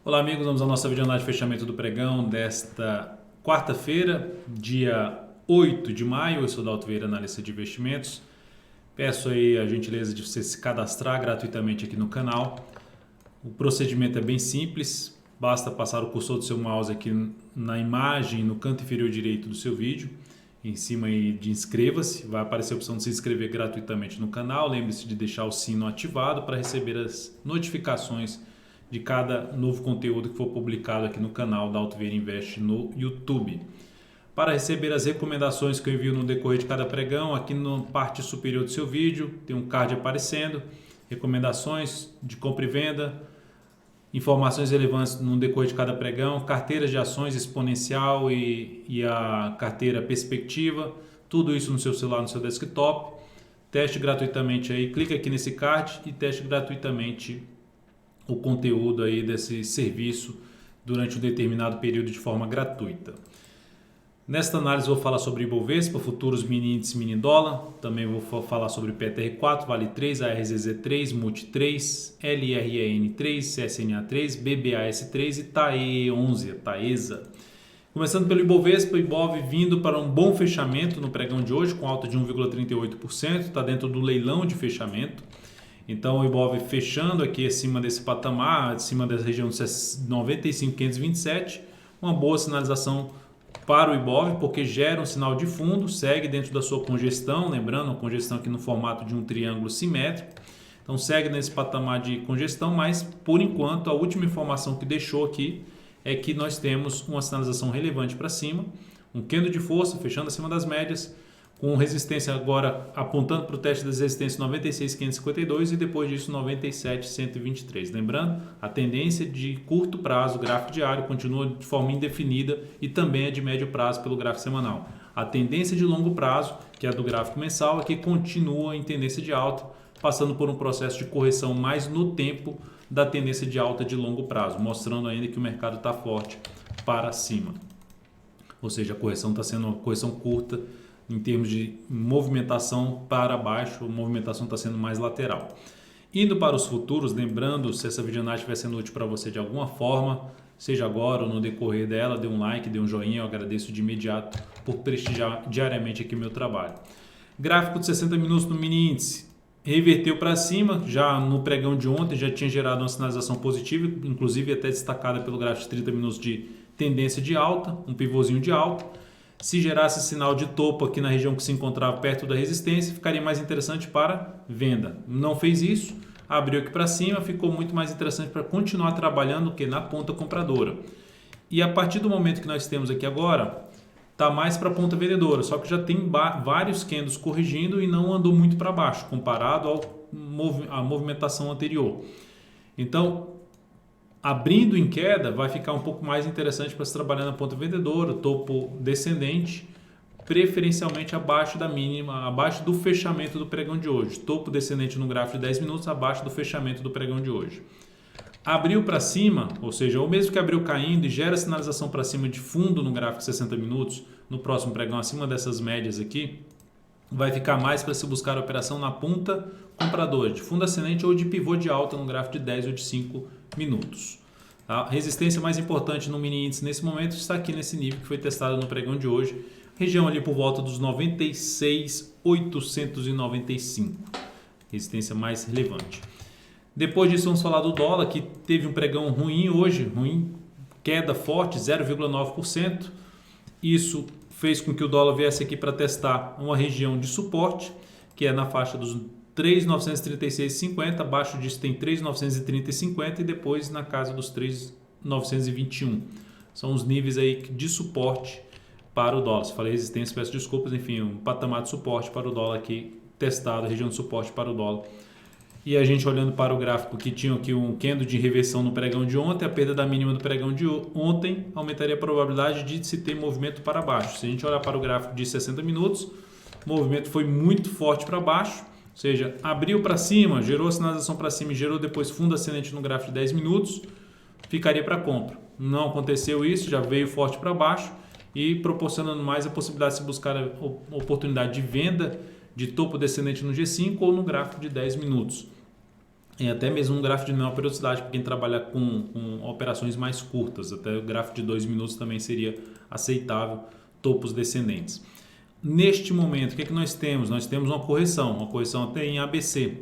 Olá amigos, vamos à nossa videoanálise de fechamento do pregão desta quarta-feira, dia 8 de maio. Eu sou o Dalto Vieira, analista de investimentos. Peço aí a gentileza de você se cadastrar gratuitamente aqui no canal. O procedimento é bem simples, basta passar o cursor do seu mouse aqui na imagem, no canto inferior direito do seu vídeo, em cima aí de inscreva-se, vai aparecer a opção de se inscrever gratuitamente no canal. Lembre-se de deixar o sino ativado para receber as notificações de cada novo conteúdo que for publicado aqui no canal Dalto Vieira Invest no YouTube. Para receber as recomendações que eu envio no decorrer de cada pregão, aqui na parte superior do seu vídeo tem um card aparecendo, recomendações de compra e venda, informações relevantes no decorrer de cada pregão, carteiras de ações exponencial e a carteira perspectiva, tudo isso no seu celular, no seu desktop. Teste gratuitamente aí, clica aqui nesse card e teste gratuitamente o conteúdo aí desse serviço durante um determinado período de forma gratuita. Nesta análise vou falar sobre Ibovespa, futuros mini índice, mini dólar, também vou falar sobre PTR4, Vale 3, ARZZ3, Multi 3, LREN3, CSNA3, BBAS3 e TAE11, Taesa. Começando pelo Ibovespa, Ibov vindo para um bom fechamento no pregão de hoje, com alta de 1,38%, está dentro do leilão de fechamento. Então o Ibov fechando aqui acima desse patamar, acima dessa região de 95.527, uma boa sinalização para o Ibov, porque gera um sinal de fundo, segue dentro da sua congestão, lembrando, a congestão aqui no formato de um triângulo simétrico. Então segue nesse patamar de congestão, mas por enquanto a última informação que deixou aqui é que nós temos uma sinalização relevante para cima, um candle de força fechando acima das médias, com resistência agora apontando para o teste das resistências 96.552 e depois disso 97.123. Lembrando, a tendência de curto prazo, gráfico diário, continua de forma indefinida e também é de médio prazo pelo gráfico semanal. A tendência de longo prazo, que é a do gráfico mensal, é que continua em tendência de alta, passando por um processo de correção mais no tempo da tendência de alta de longo prazo, mostrando ainda que o mercado está forte para cima. Ou seja, a correção está sendo uma correção curta, em termos de movimentação para baixo, a movimentação está sendo mais lateral. Indo para os futuros, lembrando, se essa videoanálise estiver sendo útil para você de alguma forma, seja agora ou no decorrer dela, dê um like, dê um joinha, eu agradeço de imediato por prestigiar diariamente aqui o meu trabalho. Gráfico de 60 minutos no mini índice, reverteu para cima, já no pregão de ontem já tinha gerado uma sinalização positiva, inclusive até destacada pelo gráfico de 30 minutos de tendência de alta, um pivôzinho de alta. Se gerasse sinal de topo aqui na região que se encontrava perto da resistência, ficaria mais interessante para venda. Não fez isso, abriu aqui para cima, ficou muito mais interessante para continuar trabalhando que na ponta compradora. E a partir do momento que nós temos aqui agora, está mais para a ponta vendedora, só que já tem vários candles corrigindo e não andou muito para baixo, comparado à movimentação anterior. Então, abrindo em queda, vai ficar um pouco mais interessante para se trabalhar na ponta vendedora, topo descendente, preferencialmente abaixo da mínima, abaixo do fechamento do pregão de hoje. Topo descendente no gráfico de 10 minutos, abaixo do fechamento do pregão de hoje. Abriu para cima, ou seja, ou mesmo que abriu caindo e gera sinalização para cima de fundo no gráfico de 60 minutos, no próximo pregão acima dessas médias aqui, vai ficar mais para se buscar a operação na ponta compradora, de fundo ascendente ou de pivô de alta no gráfico de 10 ou de 5 minutos. A resistência mais importante no mini índice nesse momento está aqui nesse nível que foi testado no pregão de hoje, região ali por volta dos 96.895, resistência mais relevante. Depois disso vamos falar do dólar, que teve um pregão ruim hoje, queda forte, 0,9%. Isso fez com que o dólar viesse aqui para testar uma região de suporte, que é na faixa dos 3.936,50, abaixo disso tem 3.930,50 e depois na casa dos 3.921. São os níveis aí de suporte para o dólar. Se falei resistência, peço desculpas, enfim, um patamar de suporte para o dólar aqui testado, região de suporte para o dólar. E a gente olhando para o gráfico que tinha aqui um candle de reversão no pregão de ontem, a perda da mínima do pregão de ontem aumentaria a probabilidade de se ter movimento para baixo. Se a gente olhar para o gráfico de 60 minutos, o movimento foi muito forte para baixo, ou seja, abriu para cima, gerou sinalização para cima e gerou depois fundo ascendente no gráfico de 10 minutos, ficaria para compra. Não aconteceu isso, já veio forte para baixo e proporcionando mais a possibilidade de se buscar a oportunidade de venda de topo descendente no G5 ou no gráfico de 10 minutos. e até mesmo um gráfico de menor periodicidade para quem trabalha com operações mais curtas. Até o gráfico de 2 minutos também seria aceitável, topos descendentes. Neste momento, o que nós temos? Nós temos uma correção até em ABC.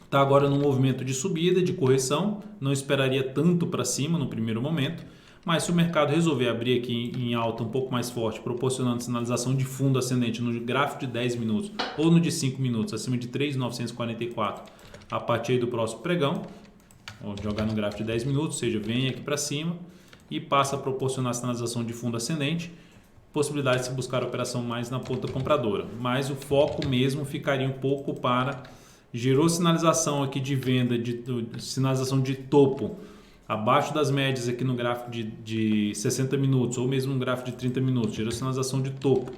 Está agora no movimento de subida, de correção, não esperaria tanto para cima no primeiro momento, mas se o mercado resolver abrir aqui em alta um pouco mais forte, proporcionando sinalização de fundo ascendente no gráfico de 10 minutos ou no de 5 minutos, acima de 3.944, a partir do próximo pregão, vou jogar no gráfico de 10 minutos, ou seja, vem aqui para cima e passa a proporcionar sinalização de fundo ascendente, possibilidade de se buscar a operação mais na ponta compradora, mas o foco mesmo ficaria um pouco para, gerou sinalização aqui de venda, sinalização de topo, abaixo das médias aqui no gráfico de 60 minutos ou mesmo no gráfico de 30 minutos, gerou sinalização de topo,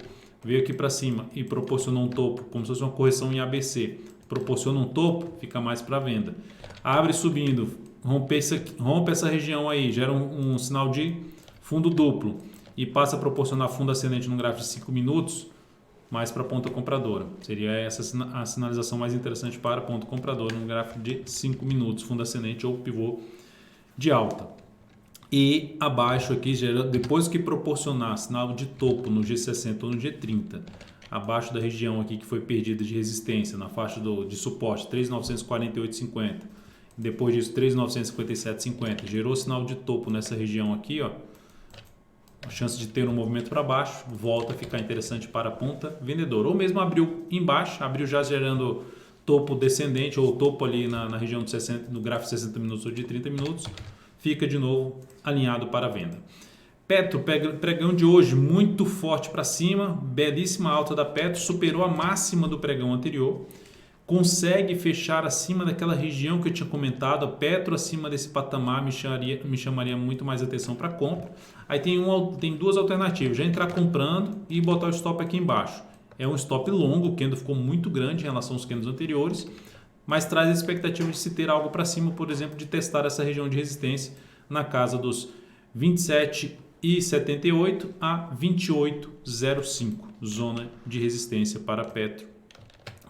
veio aqui para cima e proporcionou um topo, como se fosse uma correção em ABC, proporciona um topo, fica mais para venda. Abre subindo, rompe essa região aí, gera um sinal de fundo duplo e passa a proporcionar fundo ascendente no gráfico de 5 minutos, mais para a ponta compradora. Seria essa a sinalização mais interessante para a ponta compradora no gráfico de 5 minutos, fundo ascendente ou pivô de alta. E abaixo aqui, depois que proporcionar sinal de topo no G60 ou no G30, abaixo da região aqui que foi perdida de resistência, na faixa de suporte 3.948,50, depois disso 3.957,50, gerou sinal de topo nessa região aqui, ó, a chance de ter um movimento para baixo, volta a ficar interessante para a ponta vendedora, ou mesmo abriu embaixo, abriu já gerando topo descendente ou topo ali na região de 60, no gráfico de 60 minutos ou de 30 minutos, fica de novo alinhado para a venda. Petro, pregão de hoje muito forte para cima, belíssima alta da Petro, superou a máxima do pregão anterior, consegue fechar acima daquela região que eu tinha comentado, a Petro acima desse patamar me chamaria muito mais atenção para compra. Aí tem duas alternativas, já entrar comprando e botar o stop aqui embaixo. É um stop longo, o candle ficou muito grande em relação aos candles anteriores, mas traz a expectativa de se ter algo para cima, por exemplo, de testar essa região de resistência na casa dos 27,78 a 28,05, zona de resistência para a Petro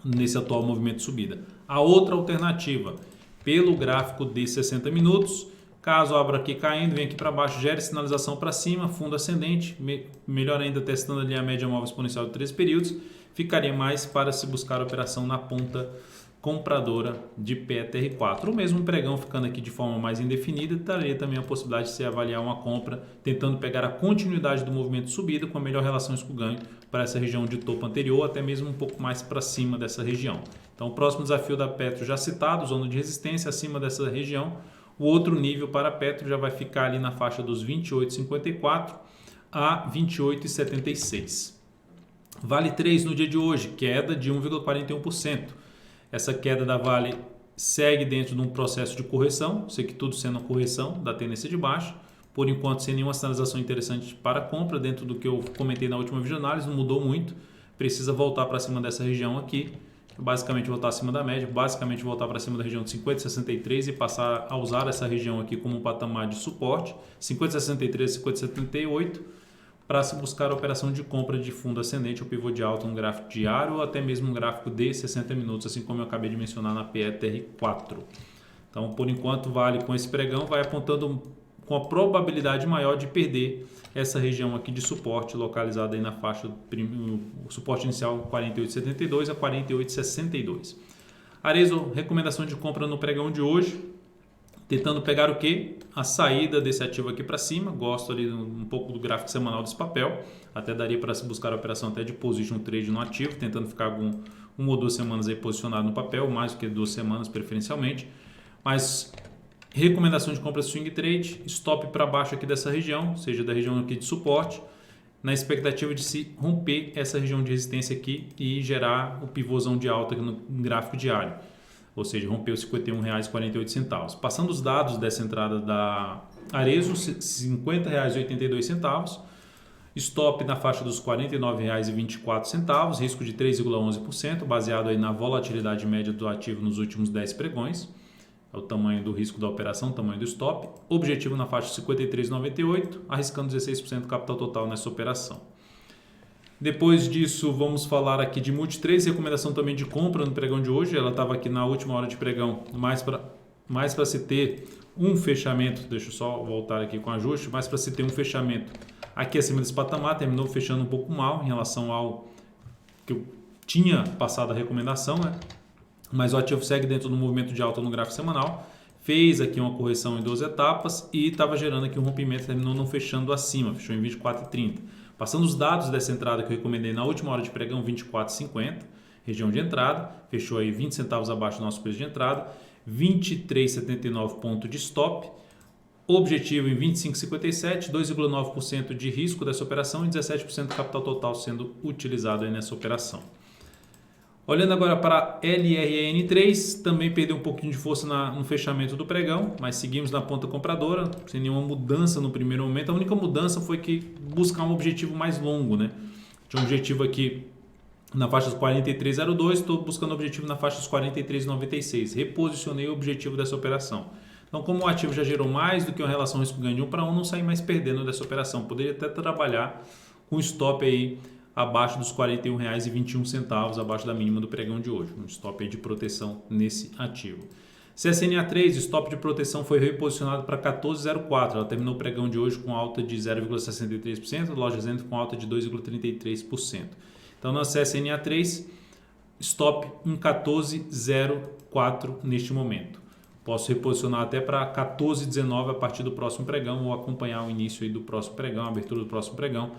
nesse atual movimento de subida. A outra alternativa, pelo gráfico de 60 minutos, caso abra aqui caindo, vem aqui para baixo, gere sinalização para cima, fundo ascendente, melhor ainda testando ali a média móvel exponencial de 13 períodos, ficaria mais para se buscar a operação na ponta compradora de PETR4, ou mesmo um pregão ficando aqui de forma mais indefinida, daria também a possibilidade de se avaliar uma compra, tentando pegar a continuidade do movimento de subida com a melhor relação risco-ganho para essa região de topo anterior, até mesmo um pouco mais para cima dessa região. Então, o próximo desafio da Petro já citado, zona de resistência acima dessa região. O outro nível para a Petro já vai ficar ali na faixa dos 28,54 a 28,76. Vale 3 no dia de hoje, queda de 1,41%. Essa queda da Vale segue dentro de um processo de correção, isso aqui tudo sendo uma correção da tendência de baixa, por enquanto sem nenhuma sinalização interessante para compra, dentro do que eu comentei na última videoanálise, não mudou muito, precisa voltar para cima dessa região aqui, basicamente voltar acima da média, basicamente voltar para cima da região de 50,63 e passar a usar essa região aqui como um patamar de suporte, 50,63 e 50,78, para se buscar a operação de compra de fundo ascendente ou pivô de alta no gráfico diário ou até mesmo um gráfico de 60 minutos, assim como eu acabei de mencionar na PETR4. Então, por enquanto, Vale com esse pregão vai apontando com a probabilidade maior de perder essa região aqui de suporte, localizada aí na faixa, o suporte inicial 48,72 a 48,62. Arezzo, recomendação de compra no pregão de hoje, tentando pegar o que? A saída desse ativo aqui para cima. Gosto ali um pouco do gráfico semanal desse papel. Até daria para se buscar a operação até de position trade no ativo, tentando ficar uma ou 2 semanas aí posicionado no papel, mais do que 2 semanas preferencialmente. Mas recomendação de compra swing trade, stop para baixo aqui dessa região, ou seja, da região aqui de suporte, na expectativa de se romper essa região de resistência aqui e gerar o pivôzão de alta aqui no gráfico diário. Ou seja, rompeu R$ 51,48. Passando os dados dessa entrada da Arezzo, R$ 50,82, stop na faixa dos R$ 49,24, risco de 3,11%, baseado aí na volatilidade média do ativo nos últimos 10 pregões, é o tamanho do risco da operação, o tamanho do stop, objetivo na faixa de 53,98, arriscando 16% do capital total nessa operação. Depois disso, vamos falar aqui de Multi3, recomendação também de compra no pregão de hoje. Ela estava aqui na última hora de pregão, mais para mas para se ter um fechamento, deixa eu só voltar aqui com o ajuste, mas para se ter um fechamento aqui acima desse patamar, terminou fechando um pouco mal em relação ao que eu tinha passado a recomendação, né? Mas o ativo segue dentro do movimento de alta no gráfico semanal, fez aqui uma correção em 12 etapas e estava gerando aqui um rompimento, terminou não fechando acima, fechou em 24,30. Passando os dados dessa entrada que eu recomendei na última hora de pregão, 24,50, região de entrada, fechou aí 20 centavos abaixo do nosso preço de entrada, 23,79 ponto de stop, objetivo em 25,57, 2,9% de risco dessa operação e 17% do capital total sendo utilizado aí nessa operação. Olhando agora para LRN3, também perdeu um pouquinho de força no fechamento do pregão, mas seguimos na ponta compradora, sem nenhuma mudança no primeiro momento. A única mudança foi que buscar um objetivo mais longo, né? Tinha um objetivo aqui na faixa dos 43,02, estou buscando o objetivo na faixa dos 43,96. Reposicionei o objetivo dessa operação. Então, como o ativo já gerou mais do que uma relação risco-ganho de 1 para 1, não saí mais perdendo dessa operação. Poderia até trabalhar com stop aí abaixo dos R$ 41,21, abaixo da mínima do pregão de hoje. Um stop aí de proteção nesse ativo. CSNA3, stop de proteção foi reposicionado para 14,04. Ela terminou o pregão de hoje com alta de 0,63%, lojas dentro com alta de 2,33%. Então, na CSNA3, stop em 14,04 neste momento. Posso reposicionar até para 14,19 a partir do próximo pregão ou acompanhar o início aí do próximo pregão, a abertura do próximo pregão,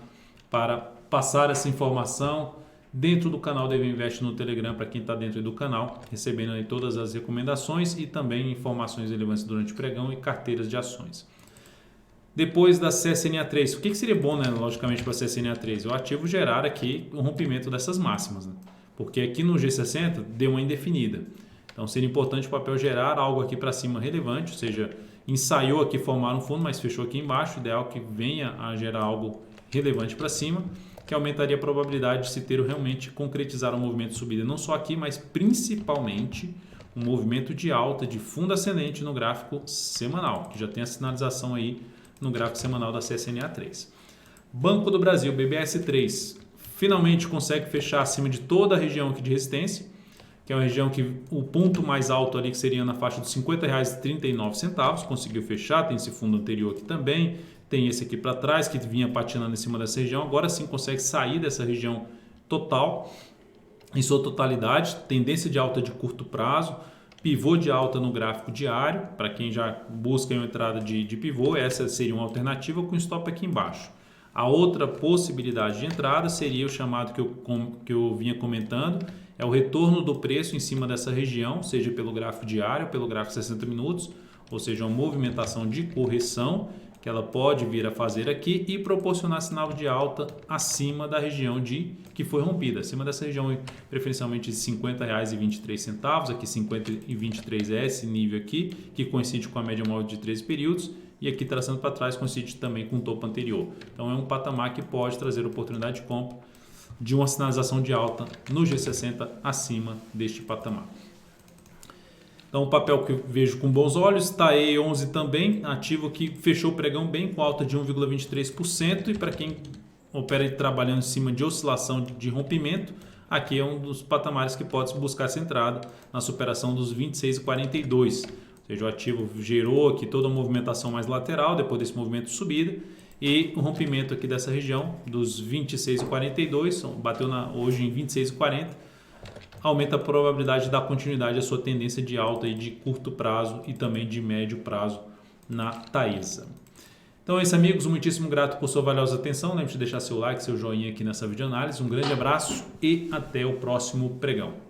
para passar essa informação dentro do canal da EV Invest no Telegram para quem está dentro do canal, recebendo aí todas as recomendações e também informações relevantes durante o pregão e carteiras de ações. Depois da CSNA3, o que seria bom, né, logicamente, para a CSNA3? O ativo gerar aqui o rompimento dessas máximas, né? Porque aqui no G60 deu uma indefinida. Então seria importante o papel gerar algo aqui para cima relevante, ou seja, ensaiou aqui formar um fundo, mas fechou aqui embaixo, ideal que venha a gerar algo relevante para cima, que aumentaria a probabilidade de se ter realmente concretizar um movimento de subida, não só aqui, mas principalmente um movimento de alta de fundo ascendente no gráfico semanal, que já tem a sinalização aí no gráfico semanal da CSNA3. Banco do Brasil, BBS3, finalmente consegue fechar acima de toda a região aqui de resistência, que é uma região que o ponto mais alto ali que seria na faixa dos R$ 50,39, conseguiu fechar, tem esse fundo anterior aqui também, tem esse aqui para trás que vinha patinando em cima dessa região, agora sim consegue sair dessa região total, em sua totalidade, tendência de alta de curto prazo, pivô de alta no gráfico diário, para quem já busca uma entrada de pivô, essa seria uma alternativa com stop aqui embaixo. A outra possibilidade de entrada seria o chamado que eu vinha comentando, é o retorno do preço em cima dessa região, seja pelo gráfico diário, pelo gráfico 60 minutos, ou seja, uma movimentação de correção que ela pode vir a fazer aqui e proporcionar sinal de alta acima da região que foi rompida, acima dessa região preferencialmente de R$ 50,23, aqui 50,23 é esse nível aqui, que coincide com a média móvel de 13 períodos, e aqui traçando para trás coincide também com o topo anterior. Então é um patamar que pode trazer oportunidade de compra de uma sinalização de alta no G60 acima deste patamar. Então o papel que eu vejo com bons olhos, TAE 11 também, ativo que fechou o pregão bem com alta de 1,23%, e para quem opera trabalhando em cima de oscilação de rompimento, aqui é um dos patamares que pode buscar essa entrada na superação dos 26,42. Ou seja, o ativo gerou aqui toda a movimentação mais lateral depois desse movimento de subida, e o rompimento aqui dessa região dos 26,42, bateu hoje em 26,40, aumenta a probabilidade de dar continuidade à sua tendência de alta de curto prazo e também de médio prazo na Taesa. Então é isso, amigos, muitíssimo grato por sua valiosa atenção, lembre-se de deixar seu like, seu joinha aqui nessa videoanálise, um grande abraço e até o próximo pregão.